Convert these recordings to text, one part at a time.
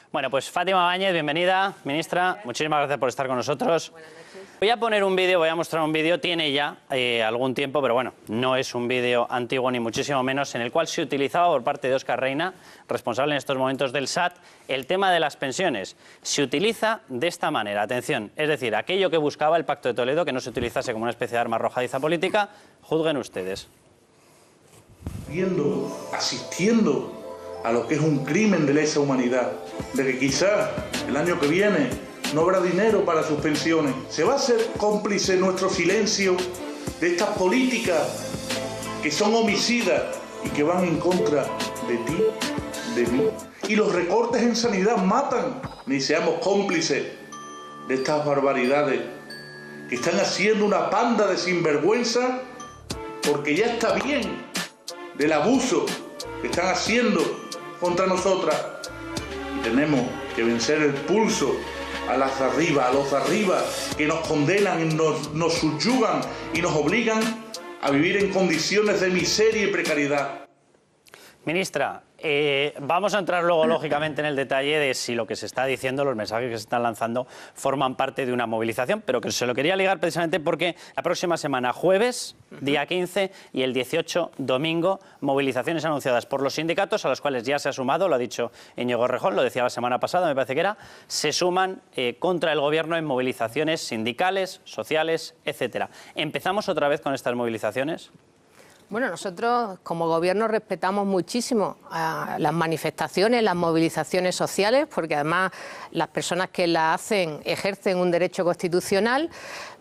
Bueno, pues Fátima Báñez, bienvenida, ministra. Muchísimas gracias por estar con nosotros. Buenas noches. Voy a poner un vídeo, voy a mostrar un vídeo, tiene ya algún tiempo, pero bueno, no es un vídeo antiguo ni muchísimo menos, en el cual se utilizaba por parte de Óscar Reina, responsable en estos momentos del SAT, el tema de las pensiones. Se utiliza de esta manera, atención, es decir, aquello que buscaba el Pacto de Toledo, que no se utilizase como una especie de arma arrojadiza política, juzguen ustedes. Asistiendo a lo que es un crimen de lesa humanidad, de que quizás el año que viene no habrá dinero para sus pensiones. ¿Se va a hacer cómplice nuestro silencio de estas políticas que son homicidas y que van en contra de ti, de mí? Y los recortes en sanidad matan. Ni seamos cómplices de estas barbaridades que están haciendo una panda de sinvergüenza, porque ya está bien del abuso que están haciendo contra nosotras. Y tenemos que vencer el pulso a los de arriba, que nos condenan y nos subyugan y nos obligan a vivir en condiciones de miseria y precariedad. Ministra, vamos a entrar luego, lógicamente, en el detalle de si lo que se está diciendo, los mensajes que se están lanzando, forman parte de una movilización, pero que se lo quería ligar precisamente porque la próxima semana, jueves, día 15, y el 18, domingo, movilizaciones anunciadas por los sindicatos, a los cuales ya se ha sumado, lo ha dicho Íñigo Errejón, lo decía la semana pasada, me parece que era, se suman contra el Gobierno en movilizaciones sindicales, sociales, etcétera. ¿Empezamos otra vez con estas movilizaciones? Bueno, nosotros como Gobierno respetamos muchísimo las manifestaciones, las movilizaciones sociales, porque además las personas que las hacen ejercen un derecho constitucional,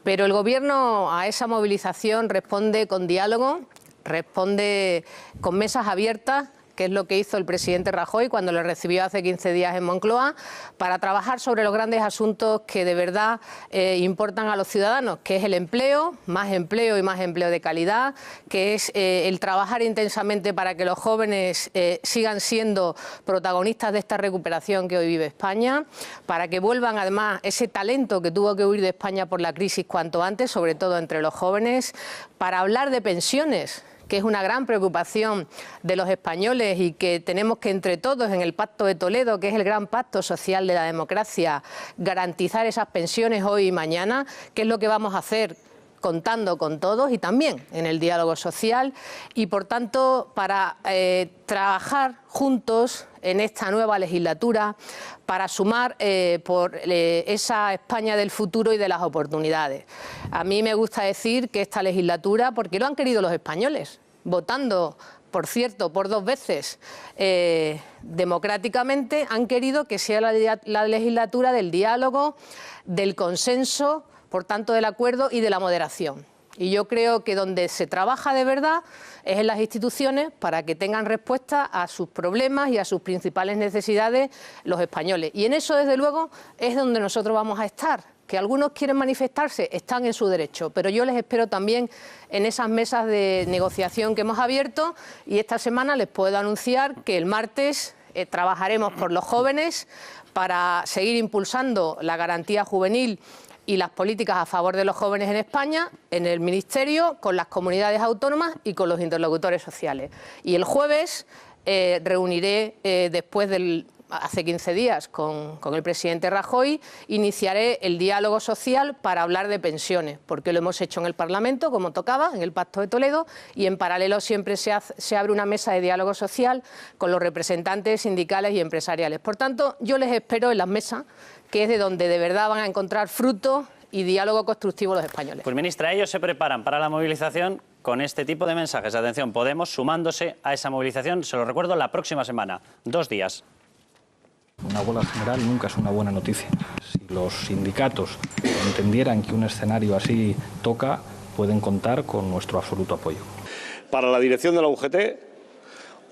pero el Gobierno a esa movilización responde con diálogo, responde con mesas abiertas, que es lo que hizo el presidente Rajoy cuando le recibió hace 15 días en Moncloa, para trabajar sobre los grandes asuntos que de verdad importan a los ciudadanos, que es el empleo, más empleo y más empleo de calidad, que es el trabajar intensamente para que los jóvenes sigan siendo protagonistas de esta recuperación que hoy vive España, para que vuelvan además ese talento que tuvo que huir de España por la crisis cuanto antes, sobre todo entre los jóvenes, para hablar de pensiones, que es una gran preocupación de los españoles y que tenemos que entre todos en el Pacto de Toledo, que es el gran pacto social de la democracia, garantizar esas pensiones hoy y mañana, que es lo que vamos a hacer contando con todos y también en el diálogo social y, por tanto, para trabajar juntos en esta nueva legislatura para sumar por esa España del futuro y de las oportunidades. A mí me gusta decir que esta legislatura, porque lo han querido los españoles, votando, por cierto, por 2 veces democráticamente, han querido que sea la legislatura del diálogo, del consenso, por tanto del acuerdo y de la moderación. Y yo creo que donde se trabaja de verdad es en las instituciones para que tengan respuesta a sus problemas y a sus principales necesidades los españoles. Y en eso, desde luego, es donde nosotros vamos a estar. Que algunos quieren manifestarse, están en su derecho, pero yo les espero también en esas mesas de negociación que hemos abierto y esta semana les puedo anunciar que el martes trabajaremos por los jóvenes para seguir impulsando la garantía juvenil y las políticas a favor de los jóvenes en España, en el Ministerio, con las comunidades autónomas y con los interlocutores sociales. Y el jueves reuniré, después del... hace 15 días con el presidente Rajoy, iniciaré el diálogo social para hablar de pensiones, porque lo hemos hecho en el Parlamento, como tocaba, en el Pacto de Toledo, y en paralelo siempre se abre una mesa de diálogo social con los representantes sindicales y empresariales. Por tanto, yo les espero en las mesas, que es de donde de verdad van a encontrar fruto y diálogo constructivo los españoles. Pues, ministra, ellos se preparan para la movilización con este tipo de mensajes. Atención, Podemos sumándose a esa movilización, se lo recuerdo, la próxima semana, 2 días. Una huelga general nunca es una buena noticia. Si los sindicatos entendieran que un escenario así toca, pueden contar con nuestro absoluto apoyo. Para la dirección de la UGT,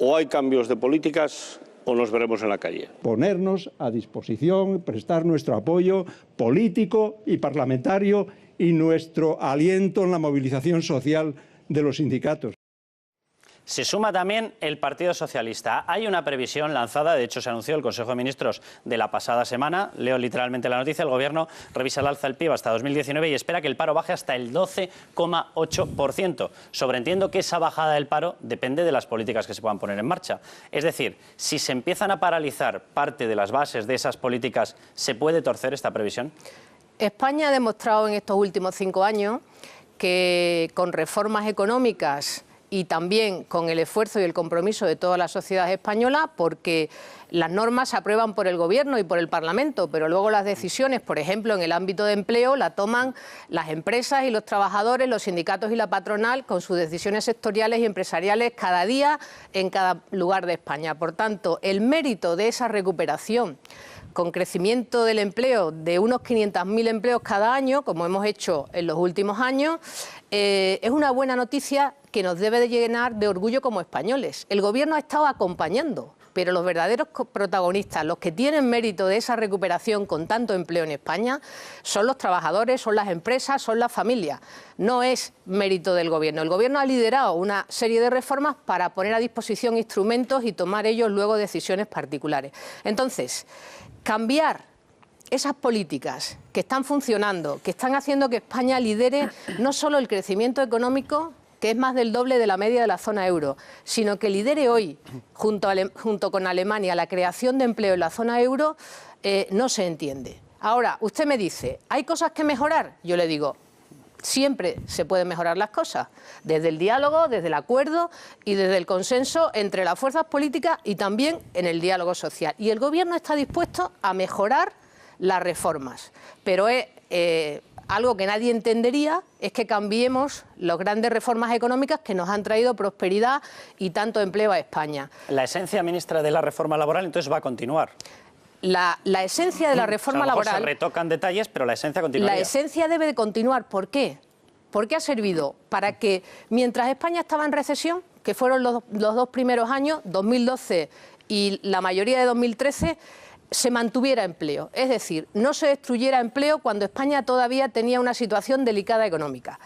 o hay cambios de políticas o nos veremos en la calle. Ponernos a disposición, prestar nuestro apoyo político y parlamentario y nuestro aliento en la movilización social de los sindicatos. Se suma también el Partido Socialista. Hay una previsión lanzada, de hecho se anunció el Consejo de Ministros de la pasada semana, leo literalmente la noticia, el Gobierno revisa el alza del PIB hasta 2019 y espera que el paro baje hasta el 12,8%. Sobreentiendo que esa bajada del paro depende de las políticas que se puedan poner en marcha. Es decir, si se empiezan a paralizar parte de las bases de esas políticas, ¿se puede torcer esta previsión? España ha demostrado en estos últimos 5 años que con reformas económicas y también con el esfuerzo y el compromiso de toda la sociedad española, porque las normas se aprueban por el Gobierno y por el Parlamento, pero luego las decisiones, por ejemplo, en el ámbito de empleo, la toman las empresas y los trabajadores, los sindicatos y la patronal, con sus decisiones sectoriales y empresariales cada día en cada lugar de España. Por tanto, el mérito de esa recuperación con crecimiento del empleo de unos 500.000 empleos cada año, como hemos hecho en los últimos años, es una buena noticia que nos debe de llenar de orgullo como españoles. El Gobierno ha estado acompañando, pero los verdaderos protagonistas, los que tienen mérito de esa recuperación con tanto empleo en España, son los trabajadores, son las empresas, son las familias. No es mérito del Gobierno. El Gobierno ha liderado una serie de reformas para poner a disposición instrumentos y tomar ellos luego decisiones particulares. Entonces, cambiar esas políticas que están funcionando, que están haciendo que España lidere no solo el crecimiento económico, que es más del doble de la media de la zona euro, sino que lidere hoy, junto con Alemania, la creación de empleo en la zona euro, no se entiende. Ahora, usted me dice, ¿hay cosas que mejorar? Yo le digo, siempre se pueden mejorar las cosas, desde el diálogo, desde el acuerdo y desde el consenso entre las fuerzas políticas y también en el diálogo social. Y el Gobierno está dispuesto a mejorar las reformas, pero algo que nadie entendería es que cambiemos las grandes reformas económicas que nos han traído prosperidad y tanto empleo a España. La esencia, ministra, de la reforma laboral entonces va a continuar. La esencia de la reforma laboral... Se retocan detalles, pero la esencia continuaría. La esencia debe de continuar. ¿Por qué? Porque ha servido para que, mientras España estaba en recesión, que fueron los 2 primeros años, 2012 y la mayoría de 2013, se mantuviera empleo. Es decir, no se destruyera empleo cuando España todavía tenía una situación delicada económica.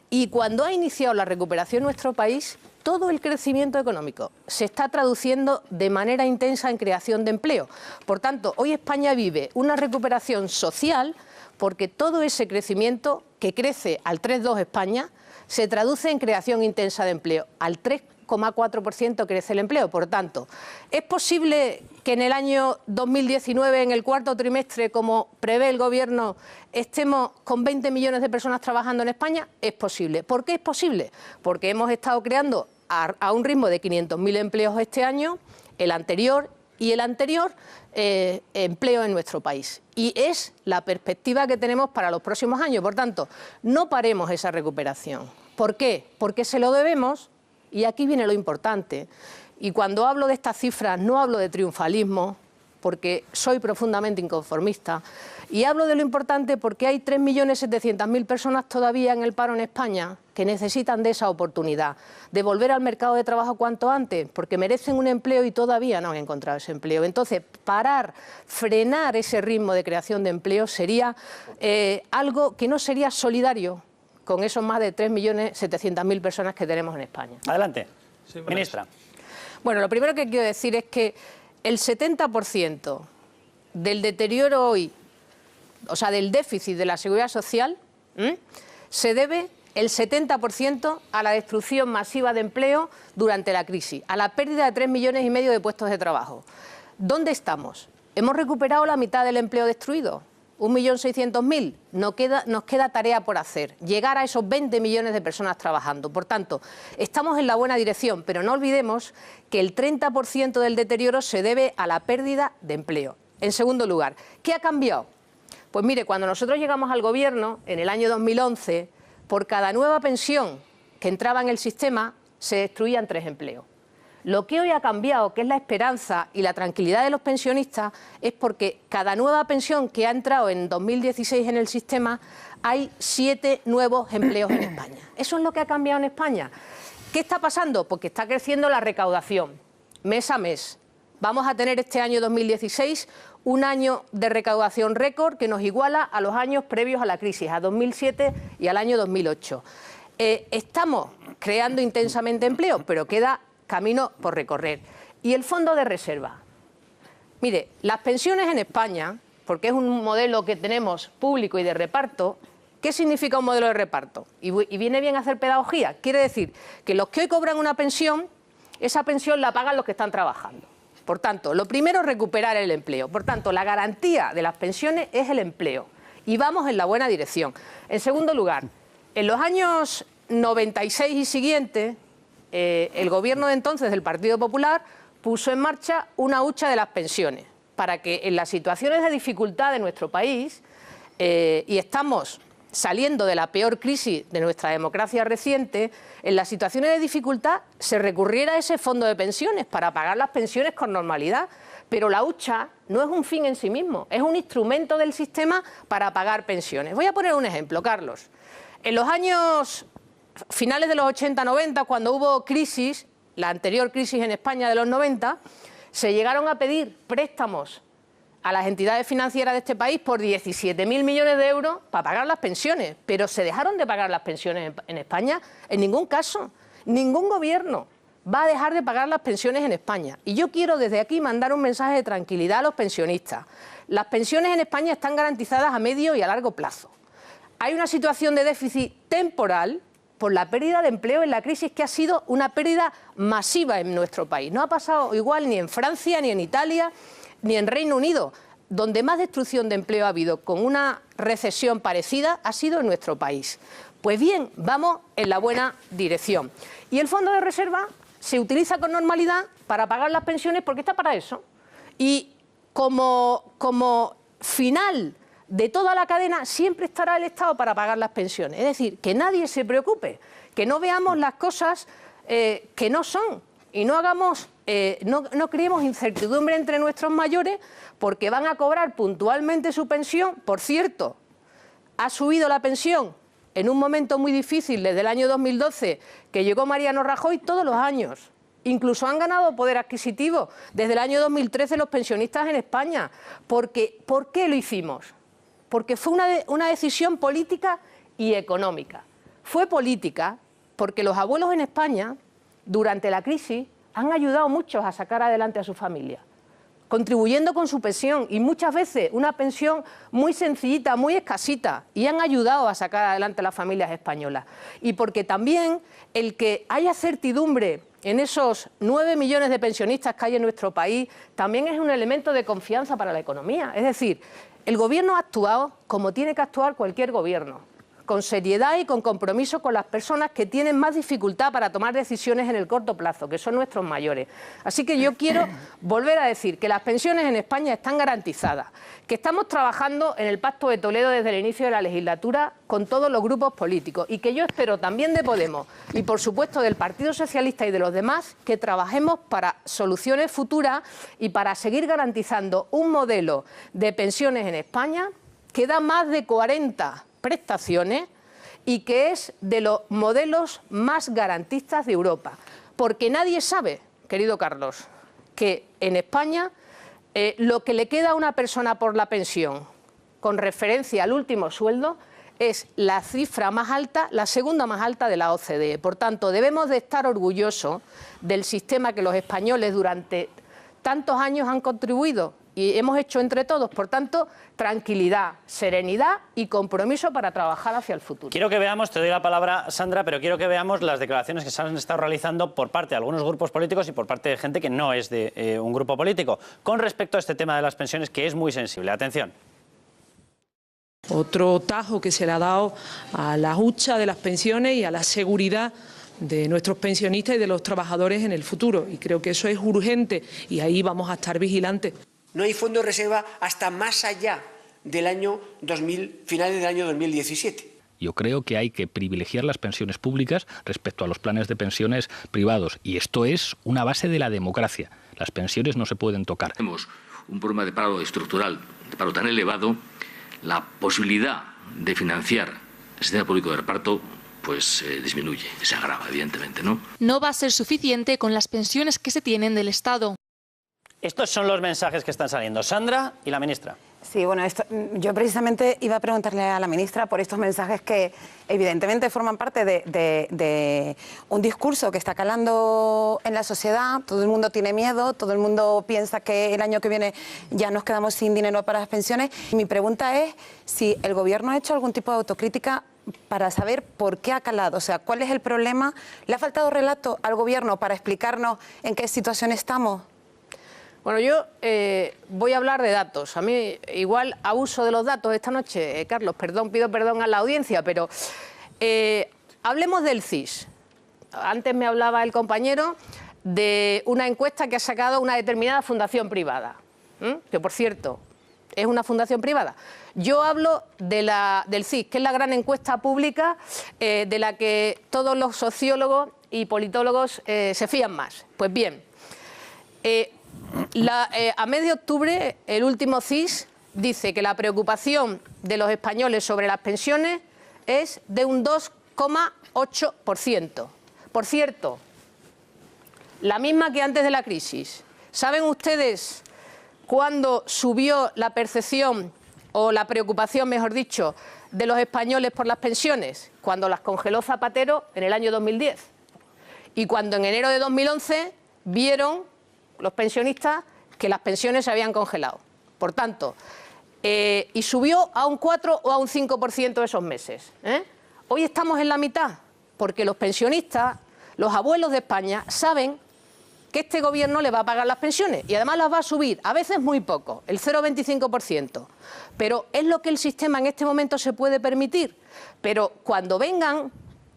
Y cuando ha iniciado la recuperación en nuestro país, todo el crecimiento económico se está traduciendo de manera intensa en creación de empleo. Por tanto, hoy España vive una recuperación social porque todo ese crecimiento que crece al 3,2 España se traduce en creación intensa de empleo, al 3,4% crece el empleo. Por tanto, ¿es posible que en el año 2019, en el cuarto trimestre, como prevé el Gobierno, estemos con 20 millones de personas trabajando en España? Es posible. ¿Por qué es posible? Porque hemos estado creando a un ritmo de 500.000 empleos este año, el anterior y el anterior, empleo en nuestro país. Y es la perspectiva que tenemos para los próximos años. Por tanto, no paremos esa recuperación. ¿Por qué? Porque se lo debemos, y aquí viene lo importante. Y cuando hablo de estas cifras no hablo de triunfalismo, porque soy profundamente inconformista, y hablo de lo importante porque hay 3.700.000 personas todavía en el paro en España que necesitan de esa oportunidad, de volver al mercado de trabajo cuanto antes, porque merecen un empleo y todavía no han encontrado ese empleo. Entonces, frenar ese ritmo de creación de empleo sería algo que no sería solidario con esos más de 3.700.000 personas que tenemos en España. Adelante, ministra. Bueno, lo primero que quiero decir es que el 70% del deterioro hoy, o sea, del déficit de la seguridad social, se debe el 70% a la destrucción masiva de empleo durante la crisis, a la pérdida de 3,5 millones de puestos de trabajo. ¿Dónde estamos? Hemos recuperado la mitad del empleo destruido, 1.600.000. Nos queda tarea por hacer, llegar a esos 20 millones de personas trabajando. Por tanto, estamos en la buena dirección, pero no olvidemos que el 30% del deterioro se debe a la pérdida de empleo. En segundo lugar, ¿qué ha cambiado? Pues mire, cuando nosotros llegamos al Gobierno, en el año 2011, por cada nueva pensión que entraba en el sistema, se destruían 3 empleos. Lo que hoy ha cambiado, que es la esperanza y la tranquilidad de los pensionistas, es porque cada nueva pensión que ha entrado en 2016 en el sistema, hay 7 nuevos empleos en España. Eso es lo que ha cambiado en España. ¿Qué está pasando? Porque está creciendo la recaudación, mes a mes. Vamos a tener este año 2016 un año de recaudación récord que nos iguala a los años previos a la crisis, a 2007 y al año 2008. Estamos creando intensamente empleo, pero queda camino por recorrer. Y el fondo de reserva. Mire, las pensiones en España, porque es un modelo que tenemos público y de reparto. ¿Qué significa un modelo de reparto? Y viene bien hacer pedagogía. Quiere decir que los que hoy cobran una pensión, esa pensión la pagan los que están trabajando. Por tanto, lo primero es recuperar el empleo. Por tanto, la garantía de las pensiones es el empleo. Y vamos en la buena dirección. En segundo lugar, en los años 96 y siguientes, el gobierno de entonces del Partido Popular puso en marcha una hucha de las pensiones para que en las situaciones de dificultad de nuestro país, y estamos saliendo de la peor crisis de nuestra democracia reciente, en las situaciones de dificultad se recurriera a ese fondo de pensiones para pagar las pensiones con normalidad. Pero la hucha no es un fin en sí mismo, es un instrumento del sistema para pagar pensiones. Voy a poner un ejemplo, Carlos. En los años finales de los 80-90, cuando hubo crisis, la anterior crisis en España de los 90, se llegaron a pedir préstamos a las entidades financieras de este país por 17.000 millones de euros para pagar las pensiones. Pero ¿se dejaron de pagar las pensiones en España? En ningún caso. Ningún gobierno va a dejar de pagar las pensiones en España. Y yo quiero desde aquí mandar un mensaje de tranquilidad a los pensionistas. Las pensiones en España están garantizadas a medio y a largo plazo. Hay una situación de déficit temporal por la pérdida de empleo en la crisis, que ha sido una pérdida masiva en nuestro país. No ha pasado igual ni en Francia, ni en Italia, ni en Reino Unido. Donde más destrucción de empleo ha habido con una recesión parecida ha sido en nuestro país. Pues bien, vamos en la buena dirección. Y el fondo de reserva se utiliza con normalidad para pagar las pensiones porque está para eso. Y como final de toda la cadena siempre estará el Estado para pagar las pensiones. Es decir, que nadie se preocupe, que no veamos las cosas que no son y no hagamos, no creemos incertidumbre entre nuestros mayores porque van a cobrar puntualmente su pensión. Por cierto, ha subido la pensión en un momento muy difícil desde el año 2012 que llegó Mariano Rajoy todos los años. Incluso han ganado poder adquisitivo desde el año 2013 los pensionistas en España. ¿Por qué lo hicimos? Porque fue una decisión política y económica. Fue política porque los abuelos en España, durante la crisis, han ayudado mucho a sacar adelante a su familia, contribuyendo con su pensión, y muchas veces una pensión muy sencillita, muy escasita, y han ayudado a sacar adelante a las familias españolas. Y porque también el que haya certidumbre en esos 9 millones de pensionistas que hay en nuestro país también es un elemento de confianza para la economía. Es decir, el Gobierno ha actuado como tiene que actuar cualquier gobierno, con seriedad y con compromiso con las personas que tienen más dificultad para tomar decisiones en el corto plazo, que son nuestros mayores. Así que yo quiero volver a decir que las pensiones en España están garantizadas, que estamos trabajando en el Pacto de Toledo desde el inicio de la legislatura con todos los grupos políticos, y que yo espero también de Podemos y por supuesto del Partido Socialista y de los demás que trabajemos para soluciones futuras y para seguir garantizando un modelo de pensiones en España que da más de 40 prestaciones y que es de los modelos más garantistas de Europa. Porque nadie sabe, querido Carlos, que en España lo que le queda a una persona por la pensión con referencia al último sueldo es la cifra más alta, la segunda más alta de la OCDE. Por tanto, debemos de estar orgullosos del sistema que los españoles durante tantos años han contribuido y hemos hecho entre todos. Por tanto, tranquilidad, serenidad y compromiso para trabajar hacia el futuro. Quiero que veamos, te doy la palabra, Sandra, pero quiero que veamos las declaraciones que se han estado realizando por parte de algunos grupos políticos y por parte de gente que no es de un grupo político, con respecto a este tema de las pensiones, que es muy sensible. Atención. Otro tajo que se le ha dado a la hucha de las pensiones y a la seguridad de nuestros pensionistas y de los trabajadores en el futuro. Y creo que eso es urgente y ahí vamos a estar vigilantes. No hay fondo de reserva hasta más allá del año 2000, finales del año 2017. Yo creo que hay que privilegiar las pensiones públicas respecto a los planes de pensiones privados. Y esto es una base de la democracia. Las pensiones no se pueden tocar. Tenemos un problema de paro estructural, de paro tan elevado, la posibilidad de financiar el sistema público de reparto pues disminuye, se agrava, evidentemente, ¿no? No va a ser suficiente con las pensiones que se tienen del Estado. Estos son los mensajes que están saliendo. Sandra y la ministra. Sí, bueno, yo precisamente iba a preguntarle a la ministra por estos mensajes que evidentemente forman parte de un discurso que está calando en la sociedad. Todo el mundo tiene miedo, todo el mundo piensa que el año que viene ya nos quedamos sin dinero para las pensiones. Y mi pregunta es si el Gobierno ha hecho algún tipo de autocrítica para saber por qué ha calado, o sea, cuál es el problema. ¿Le ha faltado relato al Gobierno para explicarnos en qué situación estamos? Bueno, yo voy a hablar de datos. A mí igual abuso de los datos esta noche, Carlos, pido perdón a la audiencia, pero hablemos del CIS. Antes me hablaba el compañero de una encuesta que ha sacado una determinada fundación privada, que por cierto es una fundación privada. Yo hablo del CIS, que es la gran encuesta pública de la que todos los sociólogos y politólogos se fían más. Pues bien, a mes de octubre, el último CIS dice que la preocupación de los españoles sobre las pensiones es de un 2,8%. Por cierto, la misma que antes de la crisis. ¿Saben ustedes cuándo subió la percepción, o la preocupación, mejor dicho, de los españoles por las pensiones? Cuando las congeló Zapatero en el año 2010. Y cuando en enero de 2011 vieron los pensionistas que las pensiones se habían congelado. Por tanto, y subió a un 4 o a un 5% esos meses. Hoy estamos en la mitad, porque los pensionistas, los abuelos de España, saben que este Gobierno le va a pagar las pensiones y además las va a subir, a veces muy poco, el 0,25%. Pero es lo que el sistema en este momento se puede permitir. Pero cuando vengan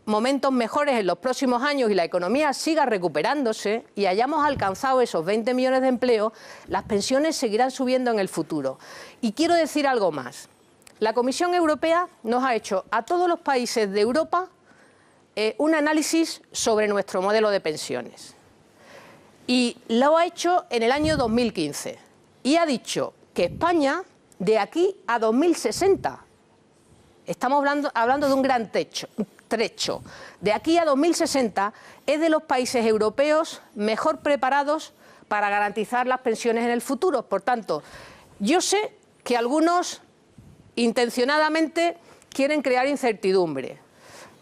momentos mejores en los próximos años y la economía siga recuperándose y hayamos alcanzado esos 20 millones de empleos, las pensiones seguirán subiendo en el futuro. Y quiero decir algo más. La Comisión Europea nos ha hecho a todos los países de Europa un análisis sobre nuestro modelo de pensiones. Y lo ha hecho en el año 2015. Y ha dicho que España, de aquí a 2060, estamos hablando de un gran trecho. De aquí a 2060 es de los países europeos mejor preparados para garantizar las pensiones en el futuro. Por tanto, yo sé que algunos intencionadamente quieren crear incertidumbre.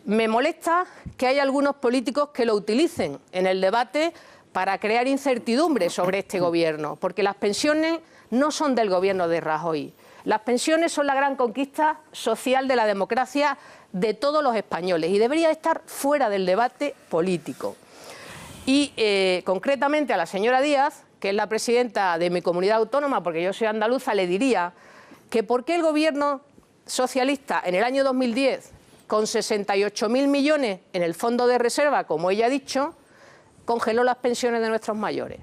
Me molesta que haya algunos políticos que lo utilicen en el debate para crear incertidumbre sobre este Gobierno, porque las pensiones no son del Gobierno de Rajoy. Las pensiones son la gran conquista social de la democracia de todos los españoles y debería estar fuera del debate político. Y concretamente a la señora Díaz, que es la presidenta de mi comunidad autónoma, porque yo soy andaluza, le diría que por qué el Gobierno socialista en el año 2010, con 68.000 millones en el fondo de reserva, como ella ha dicho, congeló las pensiones de nuestros mayores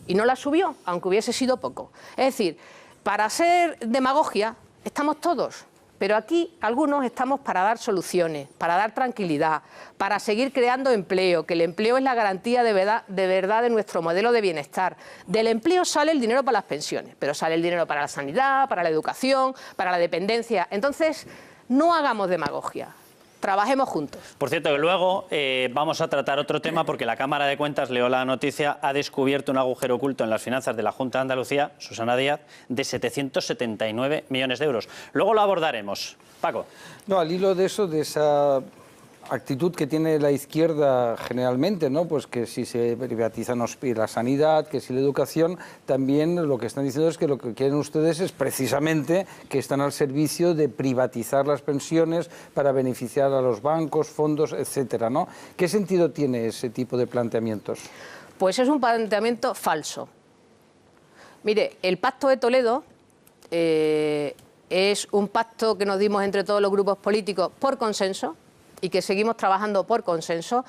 y no las subió, aunque hubiese sido poco. Es decir, para hacer demagogia estamos todos, pero aquí algunos estamos para dar soluciones, para dar tranquilidad, para seguir creando empleo, que el empleo es la garantía de verdad de nuestro modelo de bienestar. Del empleo sale el dinero para las pensiones, pero sale el dinero para la sanidad, para la educación, para la dependencia. Entonces, no hagamos demagogia. Trabajemos juntos. Por cierto, que luego vamos a tratar otro tema porque la Cámara de Cuentas, leo la noticia, ha descubierto un agujero oculto en las finanzas de la Junta de Andalucía, Susana Díaz, de 779 millones de euros. Luego lo abordaremos. Paco. No, al hilo de eso, de esa actitud que tiene la izquierda generalmente, ¿no? Pues que si se privatiza la sanidad, que si la educación, también lo que están diciendo es que lo que quieren ustedes es precisamente que están al servicio de privatizar las pensiones para beneficiar a los bancos, fondos, etcétera, ¿no? ¿Qué sentido tiene ese tipo de planteamientos? Pues es un planteamiento falso. Mire, el Pacto de Toledo es un pacto que nos dimos entre todos los grupos políticos por consenso, y que seguimos trabajando por consenso,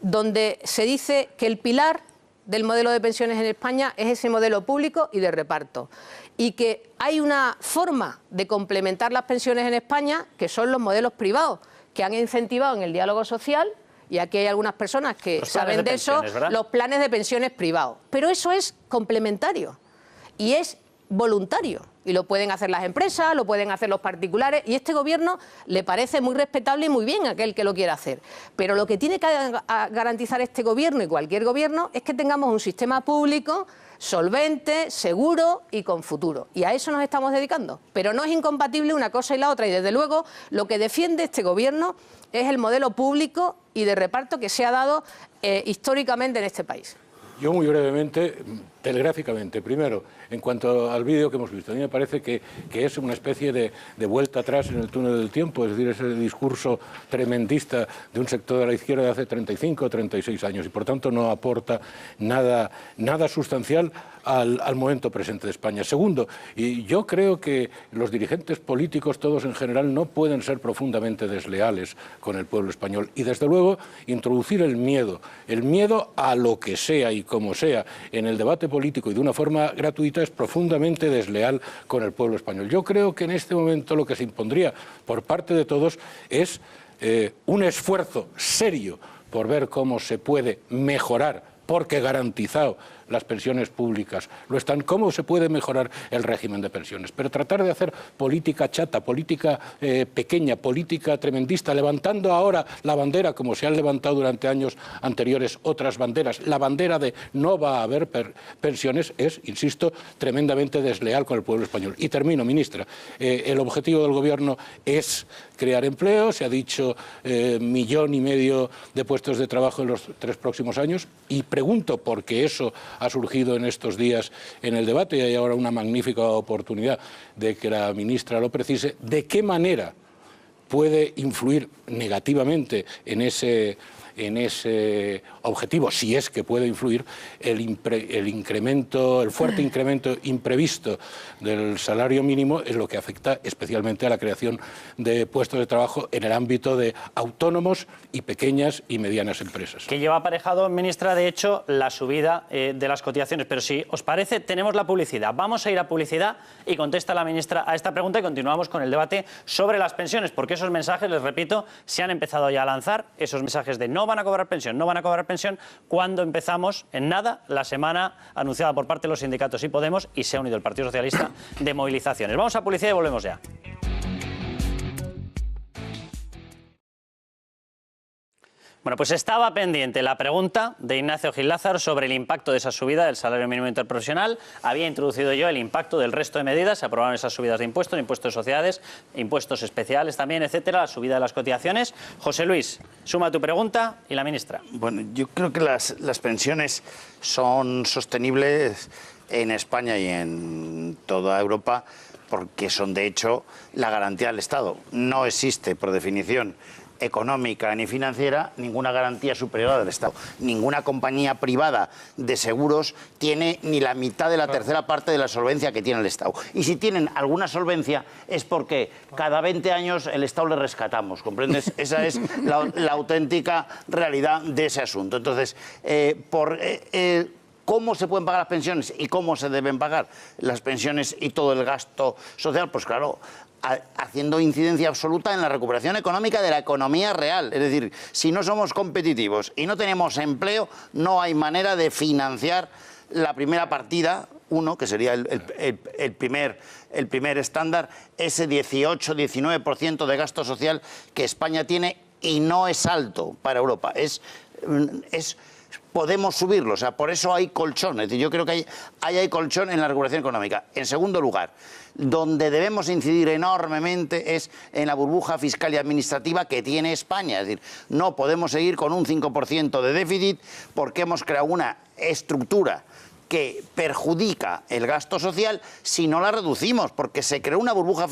donde se dice que el pilar del modelo de pensiones en España es ese modelo público y de reparto, y que hay una forma de complementar las pensiones en España que son los modelos privados, que han incentivado en el diálogo social, y aquí hay algunas personas que saben de eso, los planes de pensiones privados. Pero eso es complementario y es voluntario y lo pueden hacer las empresas, lo pueden hacer los particulares, y este gobierno le parece muy respetable y muy bien a aquel que lo quiera hacer. Pero lo que tiene que garantizar este gobierno y cualquier gobierno es que tengamos un sistema público solvente, seguro y con futuro. Y a eso nos estamos dedicando. Pero no es incompatible una cosa y la otra. Y desde luego lo que defiende este gobierno es el modelo público y de reparto que se ha dado históricamente en este país. Yo muy brevemente, telegráficamente, primero, en cuanto al vídeo que hemos visto, a mí me parece que es una especie de vuelta atrás en el túnel del tiempo, es decir, ese discurso tremendista de un sector de la izquierda de hace 35 o 36 años y por tanto no aporta nada sustancial al momento presente de España. Segundo, y yo creo que los dirigentes políticos, todos en general, no pueden ser profundamente desleales con el pueblo español y desde luego introducir el miedo a lo que sea y como sea en el debate político y de una forma gratuita es profundamente desleal con el pueblo español. Yo creo que en este momento lo que se impondría por parte de todos es un esfuerzo serio por ver cómo se puede mejorar, porque garantizado las pensiones públicas lo están, cómo se puede mejorar el régimen de pensiones. Pero tratar de hacer política chata, política pequeña, política tremendista, levantando ahora la bandera, como se han levantado durante años anteriores otras banderas, la bandera de no va a haber pensiones, es, insisto, tremendamente desleal con el pueblo español. Y termino, ministra. El objetivo del Gobierno es crear empleo, se ha dicho 1,5 millones de puestos de trabajo en los 3 próximos años, y pregunto, porque eso ha surgido en estos días en el debate y hay ahora una magnífica oportunidad de que la ministra lo precise, ¿de qué manera puede influir negativamente en ese objetivo, si es que puede influir, el fuerte incremento imprevisto del salario mínimo en lo que afecta especialmente a la creación de puestos de trabajo en el ámbito de autónomos y pequeñas y medianas empresas? Que lleva aparejado, ministra, de hecho, la subida de las cotizaciones. Pero si os parece, tenemos la publicidad. Vamos a ir a publicidad y contesta la ministra a esta pregunta y continuamos con el debate sobre las pensiones, porque esos mensajes, les repito, se han empezado ya a lanzar, esos mensajes de no van a cobrar pensión, no van a cobrar pensión, cuando empezamos en nada la semana anunciada por parte de los sindicatos y Podemos, y se ha unido el Partido Socialista, de movilizaciones. Vamos a publicidad y volvemos ya. Bueno, pues estaba pendiente la pregunta de Ignacio Gil Lázaro sobre el impacto de esa subida del salario mínimo interprofesional. Había introducido yo el impacto del resto de medidas. Se aprobaron esas subidas de impuestos, impuestos de sociedades, impuestos especiales también, etcétera, la subida de las cotizaciones. José Luis, suma tu pregunta y la ministra. Bueno, yo creo que las pensiones son sostenibles en España y en toda Europa porque son, de hecho, la garantía del Estado. No existe, por definición económica ni financiera, ninguna garantía superior a la del Estado. Ninguna compañía privada de seguros tiene ni la mitad de la tercera parte de la solvencia que tiene el Estado. Y si tienen alguna solvencia es porque cada 20 años el Estado le rescatamos, ¿comprendes? Esa es la auténtica realidad de ese asunto. Entonces, ¿cómo se pueden pagar las pensiones y cómo se deben pagar las pensiones y todo el gasto social? Pues claro, haciendo incidencia absoluta en la recuperación económica de la economía real. Es decir, si no somos competitivos y no tenemos empleo, no hay manera de financiar la primera partida, que sería el primer estándar, ese 18-19% de gasto social que España tiene y no es alto para Europa. Podemos subirlo, o sea, por eso hay colchón. Es decir, yo creo que hay colchón en la recuperación económica. En segundo lugar, donde debemos incidir enormemente es en la burbuja fiscal y administrativa que tiene España. Es decir, no podemos seguir con un 5% de déficit porque hemos creado una estructura que perjudica el gasto social si no la reducimos, porque se creó una burbuja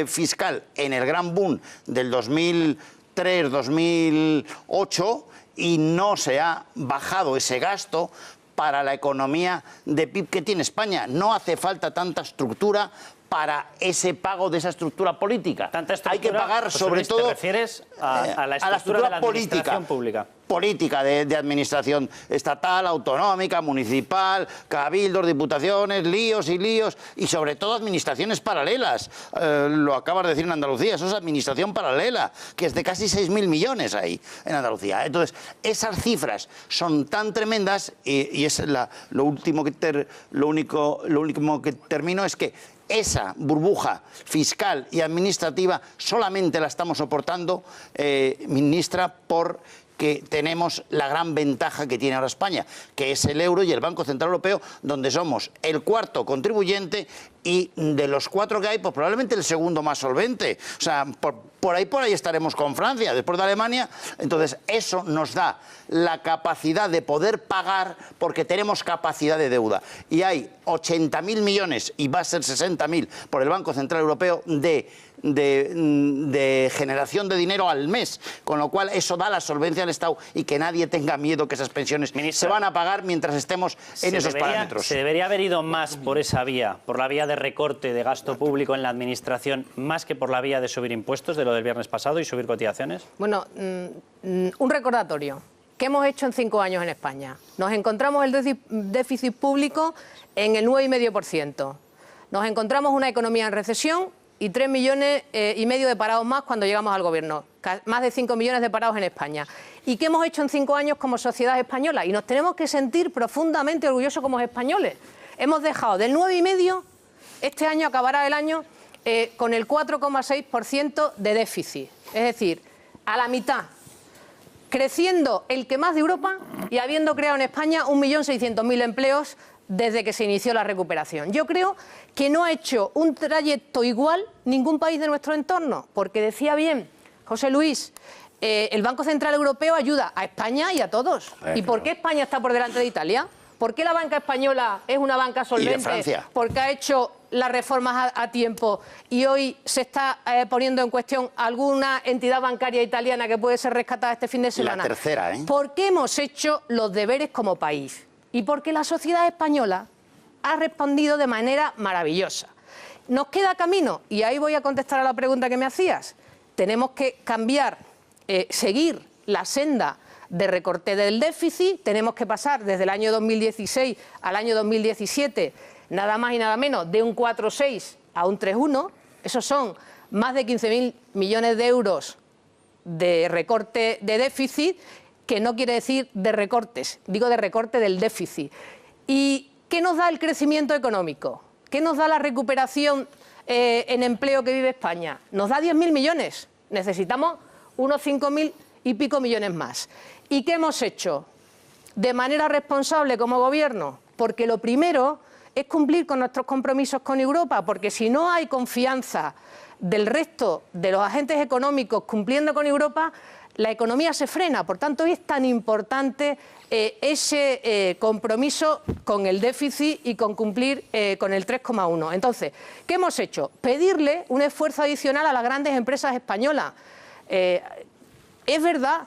fiscal en el gran boom del 2003-2008 y no se ha bajado ese gasto para la economía de PIB que tiene España. No hace falta tanta estructura para ese pago de esa estructura política. Hay que pagar sobre Luis, todo... ¿te refieres a la estructura de la administración pública? Política de administración estatal, autonómica, municipal, cabildos, diputaciones, líos y sobre todo administraciones paralelas. Lo acabas de decir en Andalucía, eso es administración paralela, que es de casi 6.000 millones ahí en Andalucía. Entonces, esas cifras son tan tremendas y es lo último que termino es que esa burbuja fiscal y administrativa solamente la estamos soportando, ministra, porque tenemos la gran ventaja que tiene ahora España, que es el euro y el Banco Central Europeo, donde somos el cuarto contribuyente y de los 4 que hay, pues probablemente el segundo más solvente. O sea, por ahí estaremos con Francia, después de Alemania. Entonces, eso nos da la capacidad de poder pagar porque tenemos capacidad de deuda. Y hay 80.000 millones, y va a ser 60.000 por el Banco Central Europeo, de generación de dinero al mes, con lo cual eso da la solvencia al Estado y que nadie tenga miedo que esas pensiones se van a pagar mientras estemos en esos parámetros. ¿Se debería haber ido más por esa vía, por la vía de recorte de gasto público en la administración, más que por la vía de subir impuestos, de lo del viernes pasado, y subir cotizaciones? Bueno, un recordatorio. ¿Qué hemos hecho en 5 años en España? Nos encontramos el déficit público en el 9,5%. Nos encontramos una economía en recesión y 3,5 millones de parados más cuando llegamos al gobierno. Más de 5 millones de parados en España. ¿Y qué hemos hecho en 5 años como sociedad española? Y nos tenemos que sentir profundamente orgullosos como españoles. Hemos dejado del 9,5%, este año acabará el año con el 4,6% de déficit. Es decir, a la mitad. Creciendo el que más de Europa y habiendo creado en España 1.600.000 empleos desde que se inició la recuperación. Yo creo que no ha hecho un trayecto igual ningún país de nuestro entorno, porque decía bien José Luis, el Banco Central Europeo ayuda a España y a todos. ¿Y por qué España está por delante de Italia? ¿Por qué la banca española es una banca solvente? ¿Y de Francia? Porque ha hecho las reformas a tiempo y hoy se está poniendo en cuestión alguna entidad bancaria italiana que puede ser rescatada este fin de semana. La tercera, ¿eh? Porque hemos hecho los deberes como país y porque la sociedad española ha respondido de manera maravillosa. Nos queda camino, y ahí voy a contestar a la pregunta que me hacías. Tenemos que cambiar, seguir la senda de recorte del déficit. Tenemos que pasar desde el año 2016 al año 2017 nada más y nada menos de un 4,6 a un 3,1. Esos son más de 15.000 millones de euros de recorte de déficit, que no quiere decir de recortes, digo de recorte del déficit. ¿Y qué nos da el crecimiento económico? ¿Qué nos da la recuperación en empleo que vive España? Nos da 10.000 millones. Necesitamos unos 5.000 y pico millones más. ¿Y qué hemos hecho? De manera responsable como gobierno, porque lo primero es cumplir con nuestros compromisos con Europa, porque si no hay confianza del resto de los agentes económicos cumpliendo con Europa, la economía se frena. Por tanto, es tan importante ese compromiso con el déficit y con cumplir con el 3,1. Entonces, ¿qué hemos hecho? Pedirle un esfuerzo adicional a las grandes empresas españolas. Es verdad,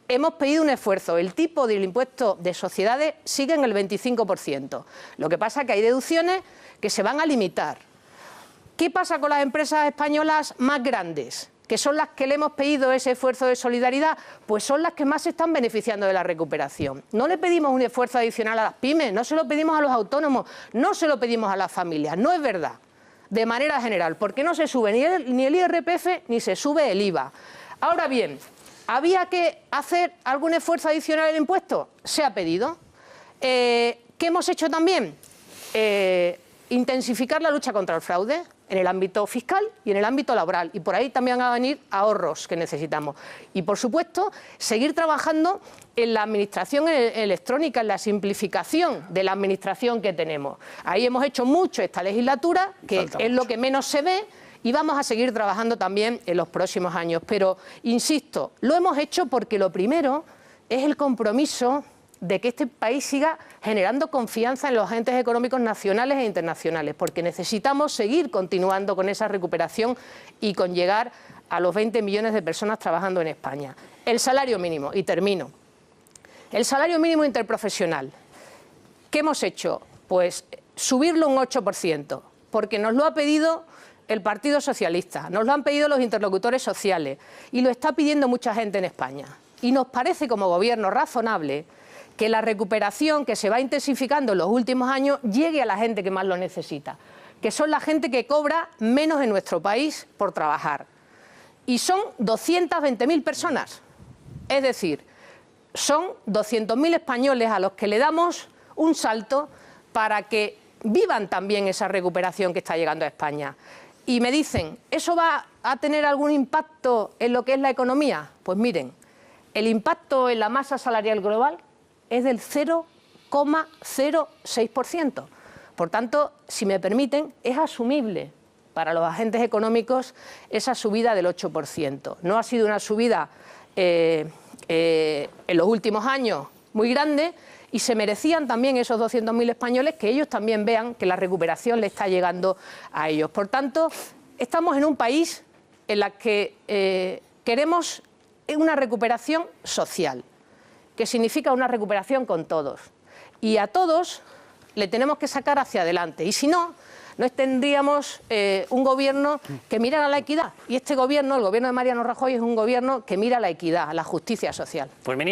hemos pedido un esfuerzo. El tipo del impuesto de sociedades sigue en el 25%. Lo que pasa es que hay deducciones que se van a limitar. ¿Qué pasa con las empresas españolas más grandes, que son las que le hemos pedido ese esfuerzo de solidaridad? Pues son las que más se están beneficiando de la recuperación. No le pedimos un esfuerzo adicional a las pymes, no se lo pedimos a los autónomos, no se lo pedimos a las familias. No es verdad, de manera general, porque no se sube ni el IRPF ni se sube el IVA. Ahora bien, ¿había que hacer algún esfuerzo adicional en el impuesto? Se ha pedido. ¿Qué hemos hecho también? Intensificar la lucha contra el fraude en el ámbito fiscal y en el ámbito laboral. Y por ahí también van a venir ahorros que necesitamos. Y, por supuesto, seguir trabajando en la administración electrónica, en la simplificación de la administración que tenemos. Ahí hemos hecho mucho esta legislatura, que es lo que menos se ve, y vamos a seguir trabajando también en los próximos años. Pero, insisto, lo hemos hecho porque lo primero es el compromiso de que este país siga generando confianza en los agentes económicos nacionales e internacionales, porque necesitamos seguir continuando con esa recuperación y con llegar a los 20 millones de personas trabajando en España. El salario mínimo, y termino. El salario mínimo interprofesional. ¿Qué hemos hecho? Pues subirlo un 8%. porque nos lo ha pedido el Partido Socialista, nos lo han pedido los interlocutores sociales y lo está pidiendo mucha gente en España. Y nos parece como gobierno razonable que la recuperación que se va intensificando en los últimos años llegue a la gente que más lo necesita, que son la gente que cobra menos en nuestro país por trabajar. Y son 220.000 personas, es decir, son 200.000 españoles a los que le damos un salto para que vivan también esa recuperación que está llegando a España. Y me dicen, ¿eso va a tener algún impacto en lo que es la economía? Pues miren, el impacto en la masa salarial global es del 0,06%. Por tanto, si me permiten, es asumible para los agentes económicos esa subida del 8%. No ha sido una subida en los últimos años muy grande y se merecían también esos 200.000 españoles que ellos también vean que la recuperación le está llegando a ellos. Por tanto, estamos en un país en el que queremos una recuperación social, que significa una recuperación con todos. Y a todos le tenemos que sacar hacia adelante. Y si no, no tendríamos un gobierno que mirara a la equidad. Y este gobierno, el gobierno de Mariano Rajoy, es un gobierno que mira a la equidad, a la justicia social. Pues,